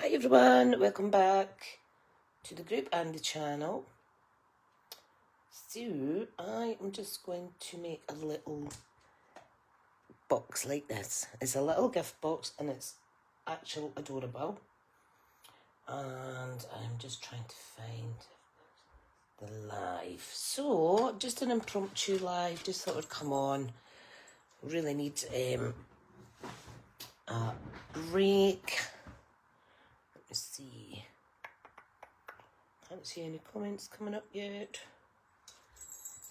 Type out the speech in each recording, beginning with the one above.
Hi everyone, welcome back to the group and the channel. So I am just going to make a little box like this. It's a little gift box and it's actually adorable. And I'm just trying to find the live. So just an impromptu live, just thought it would come on. Really need a break. Let's see. Can't see any comments coming up yet.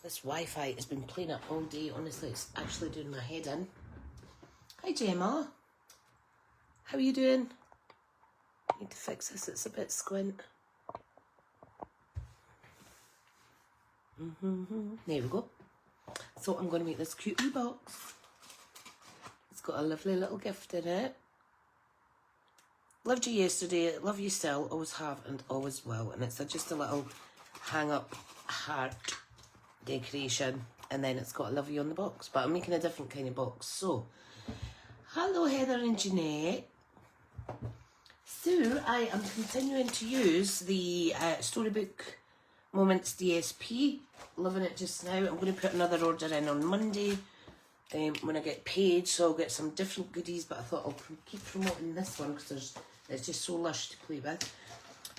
This Wi-Fi has been playing up all day. Honestly, it's actually doing my head in. Hi Gemma. How are you doing? Need to fix this, it's a bit squint. There we go. So I'm going to make this cute wee box. It's got a lovely little gift in it. Loved you yesterday, love you still, always have and always will. And it's just a little hang-up heart decoration. And then it's got a love you on the box. But I'm making a different kind of box. So, hello Heather and Jeanette. So, I am continuing to use the Storybook Moments DSP. Loving it just now. I'm going to put another order in on Monday. When I get paid, so I'll get some different goodies, but I thought I'll keep promoting this one because it's just so lush to play with.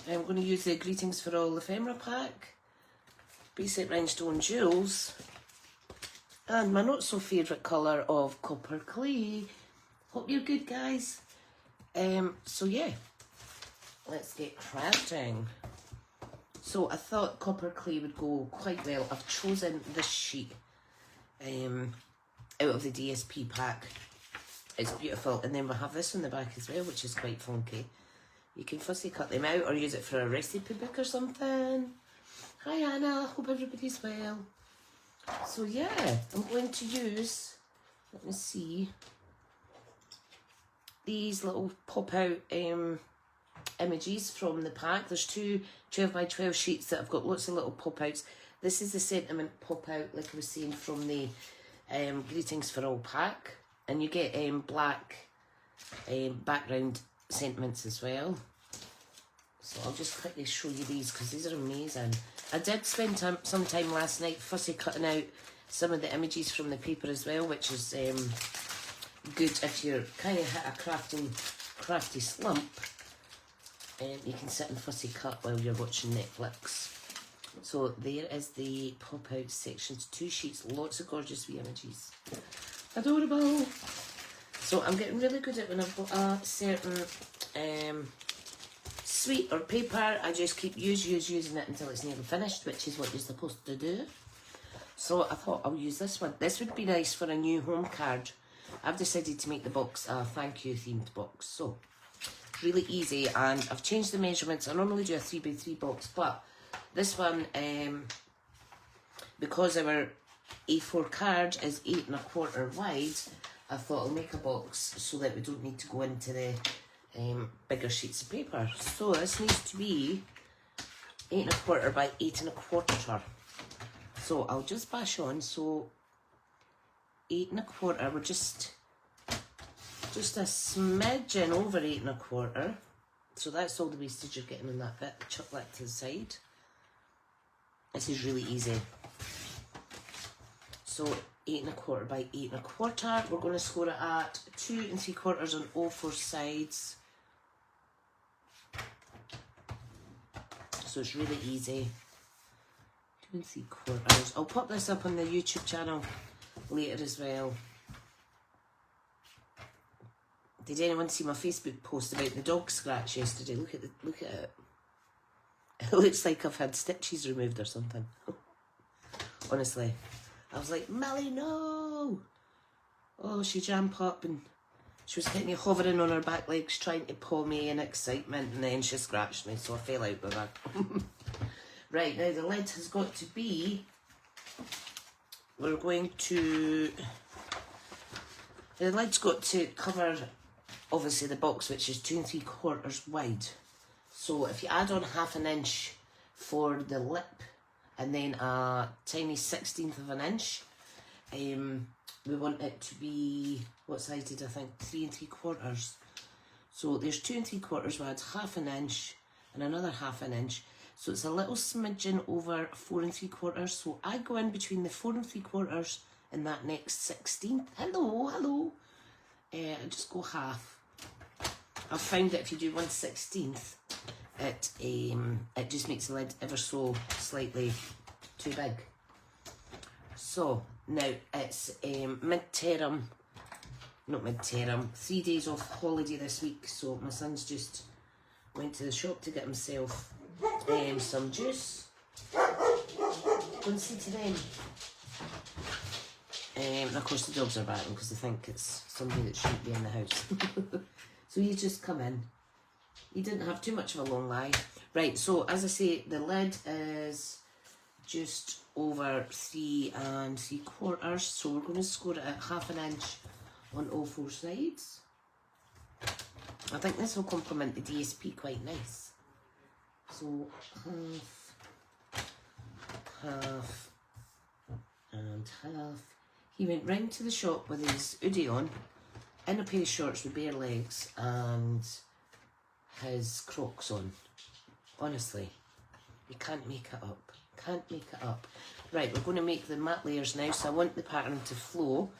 I'm going to use the Greetings for All ephemera pack, basic rhinestone jewels, and my not so favourite colour of copper clay. Hope you're good, guys. So yeah, let's get crafting. So I thought copper clay would go quite well. I've chosen this sheet out of the DSP pack. It's beautiful, and then we have this on the back as well, which is quite funky. You can fussy cut them out or use it for a recipe book or something. Hi Anna, hope everybody's well. So yeah, I'm going to use, let me see, these little pop out images from the pack. There's two 12 by 12 sheets that have got lots of little pop outs. This is the sentiment pop out, like I was saying, from the Greetings for All pack, and you get black background sentiments as well. So I'll just quickly show you these because these are amazing. I did spend some time last night fussy cutting out some of the images from the paper as well, which is good if you're kind of hit a crafty slump. You can sit and fussy cut while you're watching Netflix. So there is the pop out sections, 2 sheets, lots of gorgeous wee images. Adorable. So I'm getting really good at when I've got a certain sweet or paper, I just keep using it until it's nearly finished, which is what you're supposed to do. So I thought I'll use this one. This would be nice for a new home card. I've decided to make the box a thank you themed box. So really easy, and I've changed the measurements. I normally do a 3x3 box, but this one, because our A4 card is 8 1/4 wide, I thought I'll make a box so that we don't need to go into the bigger sheets of paper. So this needs to be 8 1/4 by 8 1/4. So I'll just bash on. So 8 1/4, we're just a smidgen over 8 1/4. So that's all the wastage you're getting in that bit. Chuck that to the side. This is really easy. So 8 1/4 by 8 1/4. We're going to score it at 2 3/4 on all 4 sides. So it's really easy. 2 3/4. I'll pop this up on the YouTube channel later as well. Did anyone see my Facebook post about the dog scratch yesterday? Look at it. It looks like I've had stitches removed or something. Honestly. I was like, Millie, no! Oh, she jumped up and she was kind of hovering on her back legs trying to paw me in excitement, and then she scratched me, so I fell out with her. Right, now the lid has got to be, the lid's got to cover, obviously, the box, which is 2 3/4 wide. So if you add on 1/2 inch for the lip and then a tiny 1/16 of an inch, we want it to be, what size did I think? 3 3/4. So there's 2 3/4, we had 1/2 inch and another 1/2 inch. So it's a little smidgen over 4 3/4. So I go in between the 4 3/4 and that next 16th. Hello, hello. I just go half. I've found that if you do 1/16, it just makes the lid ever so slightly too big. So now it's mid-term, not mid-term, 3 days off holiday this week. So my son's just went to the shop to get himself some juice. Go and see to them. And of course the dogs are barking because they think it's somebody that shouldn't be in the house. So he's just come in. He didn't have too much of a long lie. Right, so as I say, the lid is just over 3 3/4. So we're going to score it at 1/2 inch on all 4 sides. I think this will complement the DSP quite nice. So half and half. He went round to the shop with his hoodie on, in a pair of shorts with bare legs and his Crocs on. Honestly, you can't make it up. Can't make it up. Right, we're going to make the matte layers now. So I want the pattern to flow.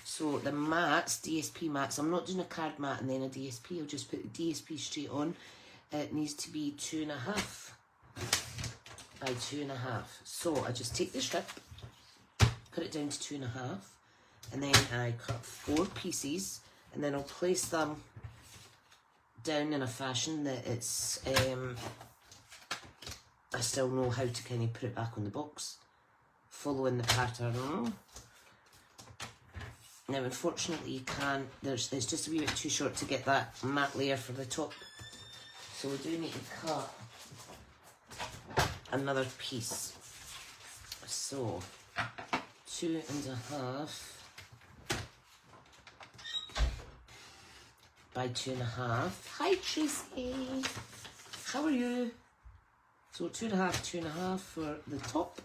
So the mats, DSP mats, I'm not doing a card mat and then a DSP. I'll just put the DSP straight on. It needs to be 2.5 by 2.5. So I just take the strip, put it down to 2.5, and then I cut 4 pieces, and then I'll place them down in a fashion that it's I still know how to kind of put it back on the box, following the pattern. Now unfortunately you can't, it's just a wee bit too short to get that matte layer for the top, so we do need to cut another piece. So 2.5 by 2.5. Hi Tracy, how are you? So 2.5, 2.5 for the top.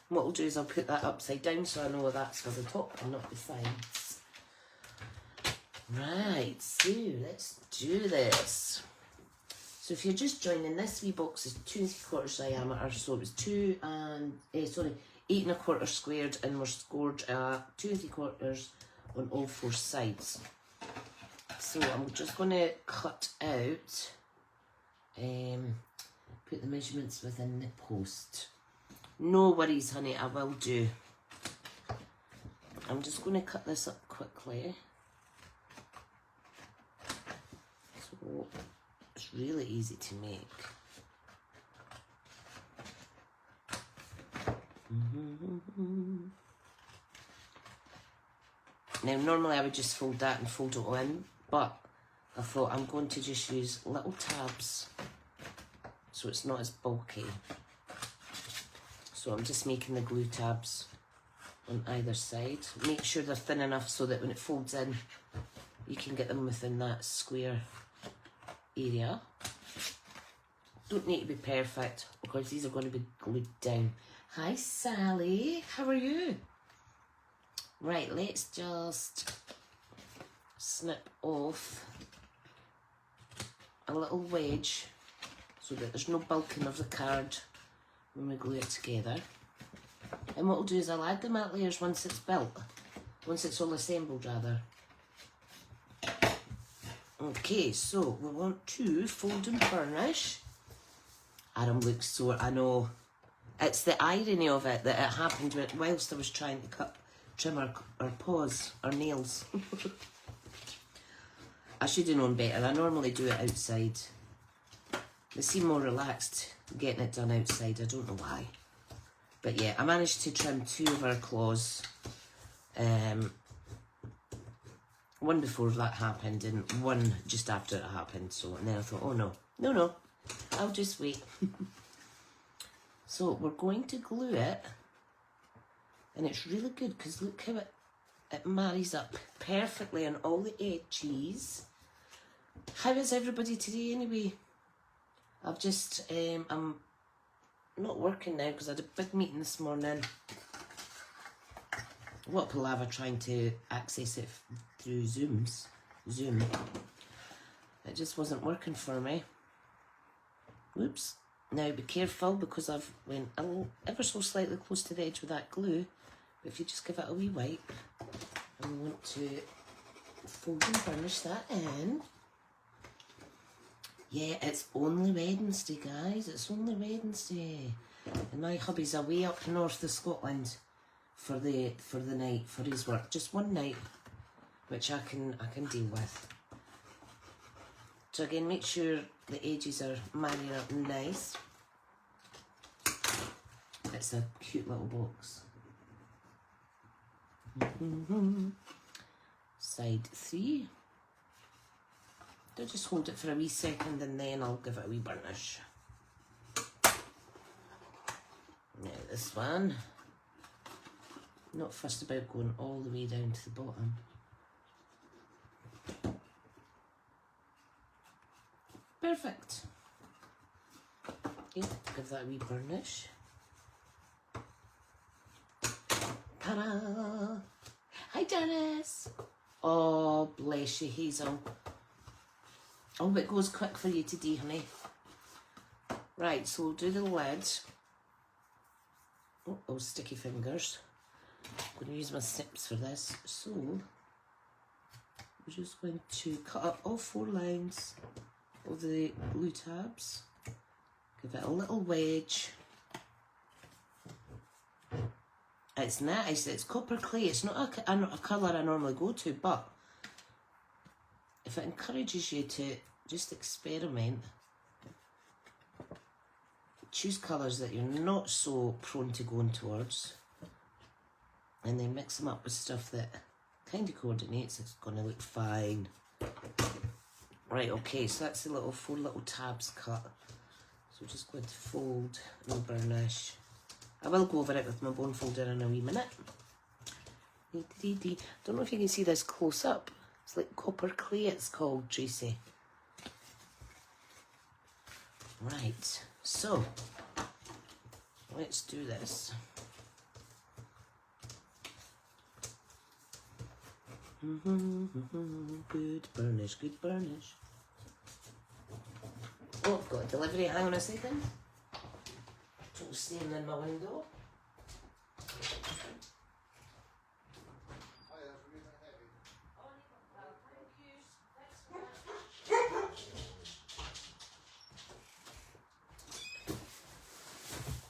And what I'll do is I'll put that upside down so I know that's for the top and not the sides. Right, so let's do this. So if you're just joining, this wee box is 2 3/4 diameter, so it was 8.25 squared, and we're scored 2 3/4 on all 4 sides. So I'm just going to cut out, put the measurements within the post. No worries, honey, I will do. I'm just going to cut this up quickly. So it's really easy to make. Now normally I would just fold that and fold it all in, but I thought I'm going to just use little tabs so it's not as bulky. So I'm just making the glue tabs on either side. Make sure they're thin enough so that when it folds in, you can get them within that square area. Don't need to be perfect because these are going to be glued down. Hi Sally, how are you? Right, let's just snip off a little wedge so that there's no bulking of the card when we glue it together. And what we'll do is I'll add the matte layers once it's built, once it's all assembled rather. Okay, so we want to fold and burnish. Adam looks sore, I know. It's the irony of it that it happened whilst I was trying to trim our paws, our nails. I should have known better. I normally do it outside. They seem more relaxed getting it done outside. I don't know why. But yeah, I managed to trim 2 of our claws. One before that happened and one just after it happened. So, and then I thought, oh no, I'll just wait. So we're going to glue it. And it's really good because look how it marries up perfectly on all the edges. How is everybody today anyway? I've just, I'm not working now because I had a big meeting this morning. What a palaver trying to access it through Zoom. It just wasn't working for me. Whoops. Now be careful because I've went a little, ever so slightly close to the edge with that glue. But if you just give it a wee wipe, and we want to fold and burnish that in. Yeah, it's only Wednesday, guys. It's only Wednesday. And my hubby's away up north of Scotland for the night, for his work. Just one night, which I can deal with. So again, make sure the edges are marrying up nice. It's a cute little box. Side 3. I'll just hold it for a wee second and then I'll give it a wee burnish. Now this one, not fussed about going all the way down to the bottom. Perfect. Okay, give that a wee burnish. Ta-da! Hi Janice! Oh, bless you, Hazel. Oh, it goes quick for you today, honey. Right, so we'll do the lid. Oh, sticky fingers. I'm going to use my snips for this. So, we're just going to cut up all 4 lines of the glue tabs. Give it a little wedge. It's nice, it's copper clay. It's not a colour I normally go to, but if it encourages you to just experiment, choose colours that you're not so prone to going towards, and then mix them up with stuff that kind of coordinates, it's going to look fine. Right, okay, so that's the 4 little tabs cut. So we're just going to fold and burnish. I will go over it with my bone folder in a wee minute. Don't know if you can see this close up. It's like copper clay, it's called, Tracy. Right, so let's do this. Good burnish, good burnish. Oh, I've got a delivery, hang on a second. It's standing in my window.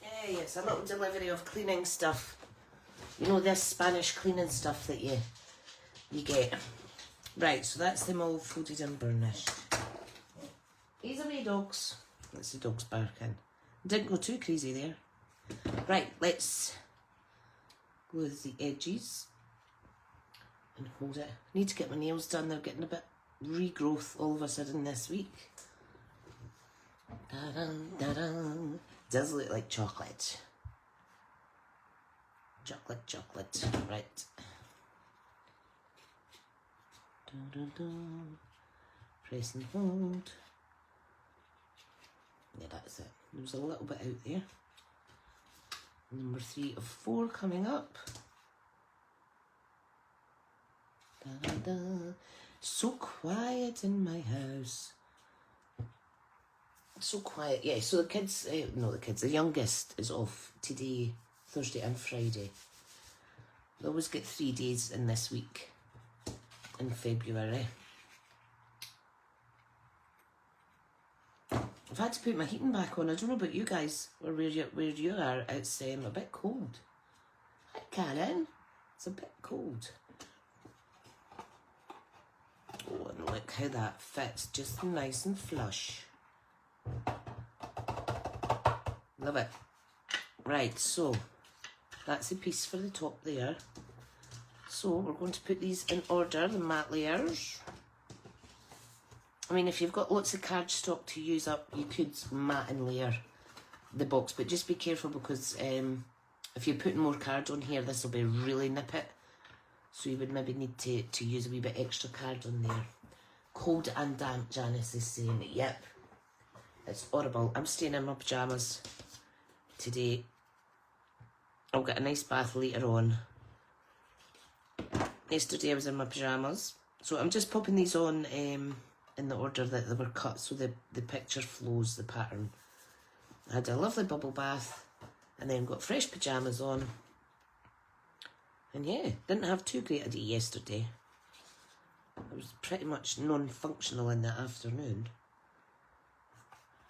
Hey, it's a little delivery of cleaning stuff. You know, this Spanish cleaning stuff that you get. Right, so that's them all folded and burnished. Ease away, dogs. That's the dogs barking. Didn't go too crazy there. Right, let's glue the edges and hold it. I need to get my nails done. They're getting a bit regrowth all of a sudden this week. Da-dum, da-dum. Does look like chocolate. Chocolate, chocolate. Right. Da-da-da. Press and hold. Yeah, that's it. There's a little bit out there. Number 3 of 4 coming up. Da, da, da. So quiet in my house. So quiet. Yeah, so the kids, the youngest is off today, Thursday and Friday. We always get 3 days in this week in February. I've had to put my heating back on. I don't know about you guys, or where you are. It's a bit cold. Hi, Karen. It's a bit cold. Oh, and look how that fits. Just nice and flush. Love it. Right, so that's the piece for the top there. So we're going to put these in order, the matte layers. I mean, if you've got lots of cardstock to use up, you could matte and layer the box, but just be careful because if you're putting more card on here, this will be really nippet. So you would maybe need to use a wee bit extra card on there. Cold and damp, Janice is saying. Yep, it's horrible. I'm staying in my pyjamas today. I'll get a nice bath later on. Yesterday I was in my pyjamas. So I'm just popping these on in the order that they were cut, so the picture flows, the pattern. I had a lovely bubble bath, and then got fresh pyjamas on. And yeah, didn't have too great a day yesterday. I was pretty much non-functional in the afternoon.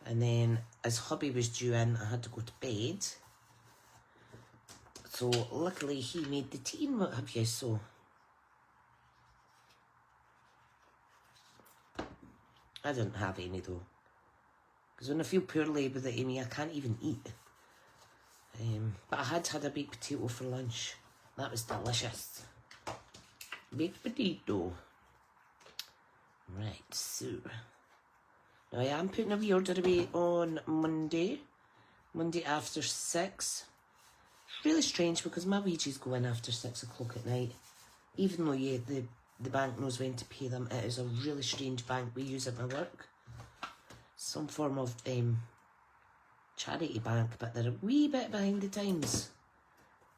And then, as hubby was due in, I had to go to bed. So, luckily, he made the tea and what have you, so... I didn't have any, though. Because when I feel poorly with it, Amy, I can't even eat. But I had a baked potato for lunch. That was delicious. Baked potato. Right, so... Now I am putting a reorder away on Monday. Monday after 6. It's really strange because my wages go in after 6 o'clock at night. Even though the bank knows when to pay them, it is a really strange bank we use at my work. Some form of charity bank, but they're a wee bit behind the times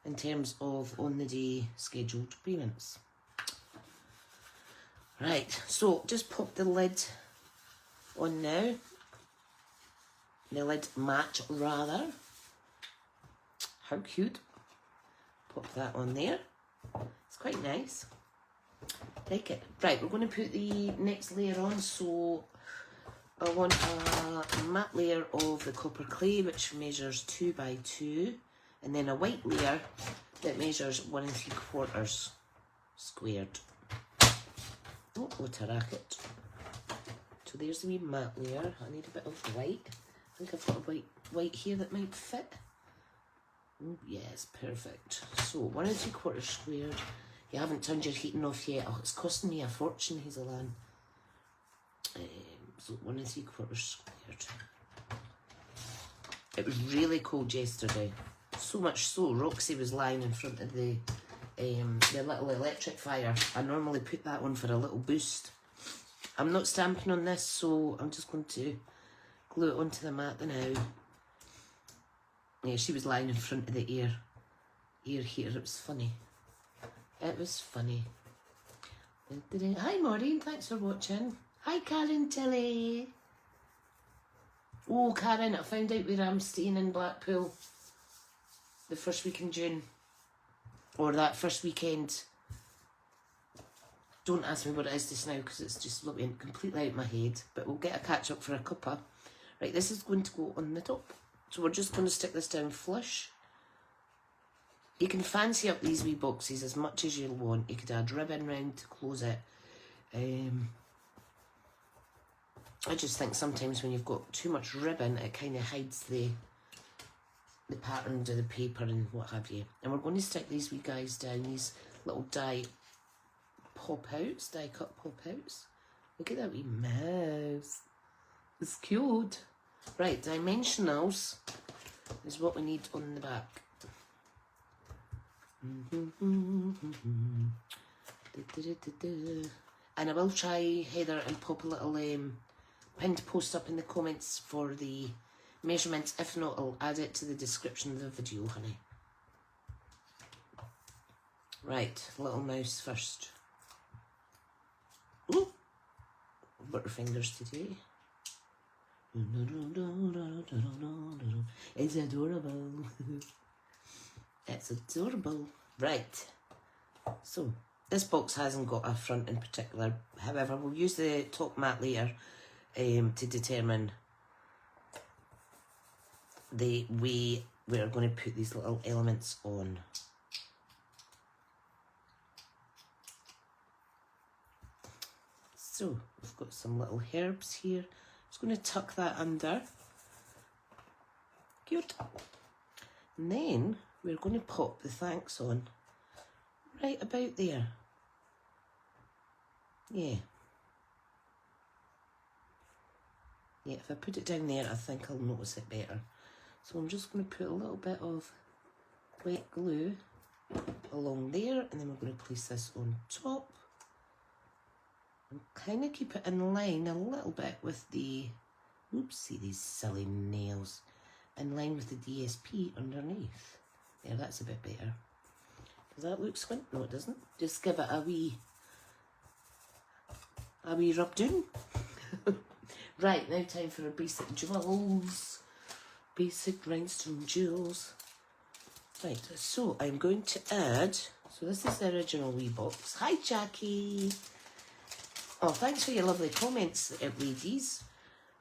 in terms of on-the-day scheduled payments. Right, so just pop the lid on now. The lid match, rather. How cute. Pop that on there. It's quite nice. Like it. Right, we're going to put the next layer on, so I want a matte layer of the copper clay, which measures 2 by 2, and then a white layer that measures 1 3/4 squared. Oh, what a racket. So there's the wee matte layer. I need a bit of white. I think I've got a white here that might fit. Oh, yes, perfect. So 1 3/4 squared. You haven't turned your heating off yet. Oh, it's costing me a fortune, Hazel Ann. So 1 3/4 squared. It was really cold yesterday. So much so, Roxy was lying in front of the little electric fire. I normally put that on for a little boost. I'm not stamping on this, so I'm just going to glue it onto the mat now. Yeah, she was lying in front of the air heater. It was funny. It was funny. Hi Maureen, thanks for watching. Hi Karen Tilly. Oh Karen, I found out where I'm staying in Blackpool the first week in June. Or that first weekend. Don't ask me what it is just now because it's just looking completely out of my head. But we'll get a catch up for a cuppa. Right, this is going to go on the top. So we're just going to stick this down flush. You can fancy up these wee boxes as much as you want. You could add ribbon round to close it. I just think sometimes when you've got too much ribbon, it kind of hides the pattern to the paper and what have you. And we're going to stick these wee guys down, these little die cut pop outs. Look at that wee mouse. It's cute. Right, dimensionals is what we need on the back. And I will try, Heather, and pop a little pinned post up in the comments for the measurements. If not, I'll add it to the description of the video, honey. Right, little mouse first. Ooh, butterfingers today. It's adorable. It's adorable. Right. So, this box hasn't got a front in particular. However, we'll use the top matte layer to determine the way we're going to put these little elements on. So, we've got some little herbs here. Just going to tuck that under. Cute. And then we're going to pop the thanks on right about there. Yeah. Yeah, if I put it down there, I think I'll notice it better. So I'm just going to put a little bit of wet glue along there, and then we're going to place this on top. And kind of keep it in line a little bit with the, oopsie, these silly nails, in line with the DSP underneath. There, that's a bit better. Does that look squint? No, it doesn't. Just give it a wee rub down. Right, now time for our basic jewels. Basic rhinestone jewels. Right, so I'm going to add, so this is the original wee box. Hi Jackie! Oh, thanks for your lovely comments, ladies.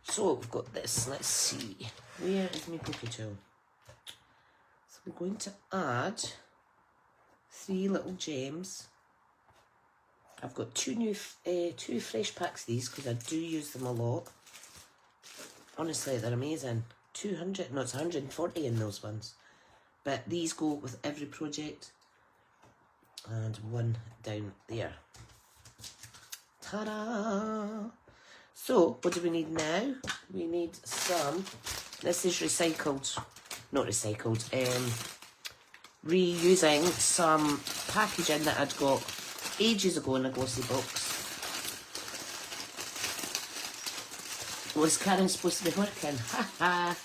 So we've got this, let's see. Where is my poke tool? So I'm going to add 3 little gems. I've got two fresh packs of these because I do use them a lot. Honestly, they're amazing. 200, no, it's 140 in those ones. But these go with every project. And one down there. Ta-da! So, what do we need now? We need some, this is recycled, not recycled, reusing some packaging that I'd got ages ago in a glossy box. Was Karen supposed to be working? Ha ha!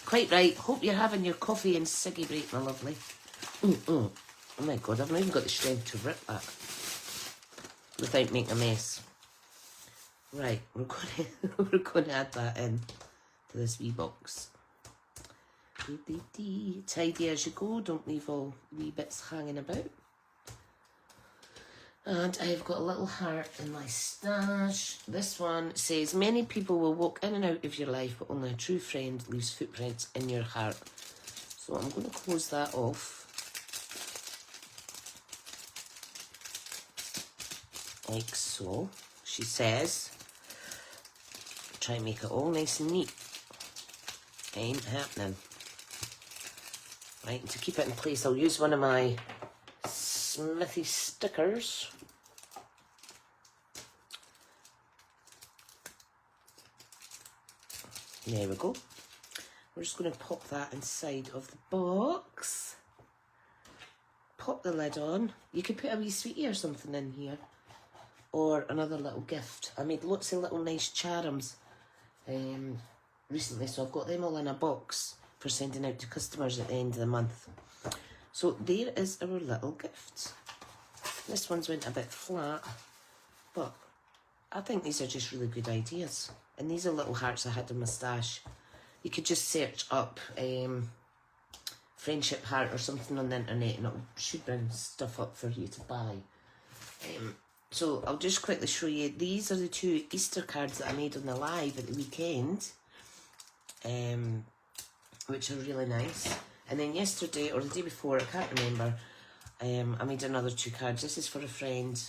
Quite right. Hope you're having your coffee and ciggy break, my lovely. Oh my god, I've not even got the strength to rip that without making a mess. Right, we're going to add that in to this wee box. Tidy as you go, don't leave all wee bits hanging about. And I've got a little heart in my stash. This one says, many people will walk in and out of your life, but only a true friend leaves footprints in your heart. So I'm going to close that off. Like so. She says, try and make it all nice and neat. Ain't happening. Right, and to keep it in place, I'll use one of my Smithy stickers. There we go. We're just going to pop that inside of the box. Pop the lid on. You could put a wee sweetie or something in here. Or another little gift. I made lots of little nice charms recently, so I've got them all in a box for sending out to customers at the end of the month. So there is our little gift. This one's went a bit flat, but I think these are just really good ideas. And these are little hearts I had in my stash. You could just search up friendship heart or something on the internet and it should bring stuff up for you to buy. So I'll just quickly show you. These are the 2 Easter cards that I made on the live at the weekend, which are really nice. And then yesterday or the day before, I can't remember, I made another 2 cards. This is for a friend,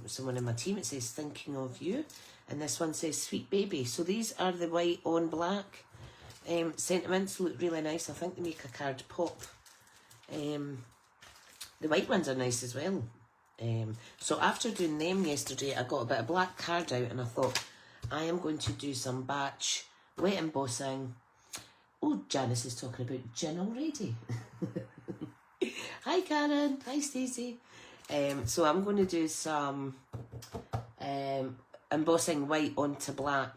someone in my team. It says, thinking of you. And this one says, sweet baby. So these are the white on black sentiments. Look really nice. I think they make a card pop. The white ones are nice as well. So after doing them yesterday, I got a bit of black card out and I thought, I am going to do some batch wet embossing. Oh, Janice is talking about gin already. Hi Karen, hi Stacey. So I'm going to do some embossing white onto black,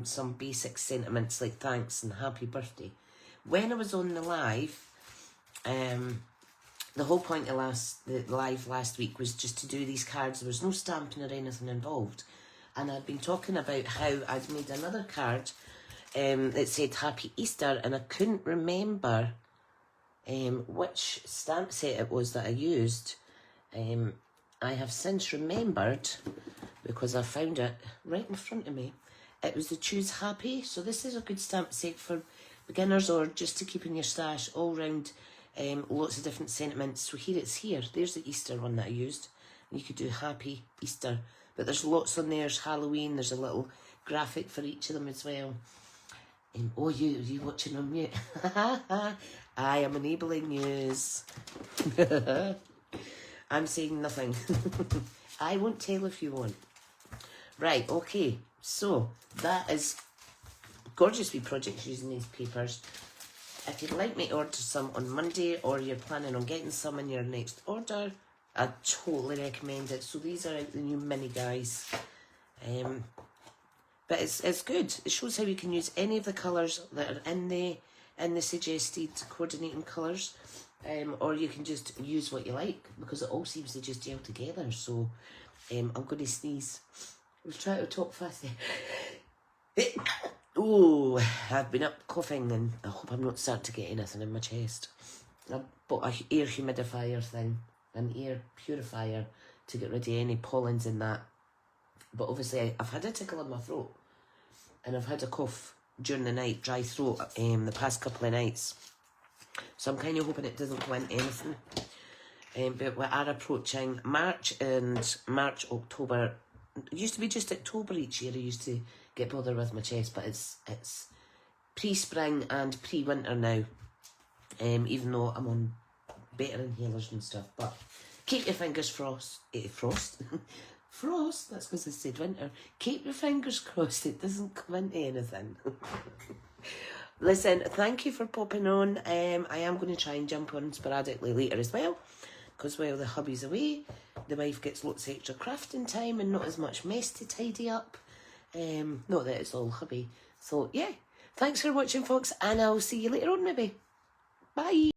some basic sentiments like thanks and happy birthday. When I was on the live, the whole point of the live last week was just to do these cards. There was no stamping or anything involved. And I'd been talking about how I'd made another card that said Happy Easter, and I couldn't remember which stamp set it was that I used. I have since remembered, because I found it right in front of me. It was the Choose Happy. So this is a good stamp set for beginners or just to keep in your stash all round. Lots of different sentiments. So here. There's the Easter one that I used. And you could do Happy Easter. But there's lots on there. There's Halloween. There's a little graphic for each of them as well. Oh, you watching on mute? I am enabling news. I'm saying nothing. I won't tell if you want. Right, okay. So, that is gorgeous wee projects using these papers. If you'd like me to order some on Monday or you're planning on getting some in your next order, I totally recommend it. So these are out the new mini guys. But it's good. It shows how you can use any of the colours that are in the suggested coordinating colours. Or you can just use what you like because it all seems to just gel together. So I'm going to sneeze. We'll try to talk fast. Oh, I've been up coughing and I hope I'm not starting to get anything in my chest. I bought a air humidifier thing, an air purifier to get rid of any pollens in that. But obviously I've had a tickle in my throat and I've had a cough during the night, dry throat, the past couple of nights. So I'm kind of hoping it doesn't go into anything. But we are approaching March and October. It used to be just October each year I used to get bothered with my chest, but it's pre-spring and pre-winter now. Even though I'm on better inhalers and stuff, but keep your fingers frost. Frost, that's because I said winter. Keep your fingers crossed it doesn't come into anything. Listen, thank you for popping on. I am going to try and jump on sporadically later as well, because while the hubby's away, the wife gets lots of extra crafting time and not as much mess to tidy up. Not that it's all hubby. So yeah, thanks for watching, folks, and I'll see you later on maybe. Bye.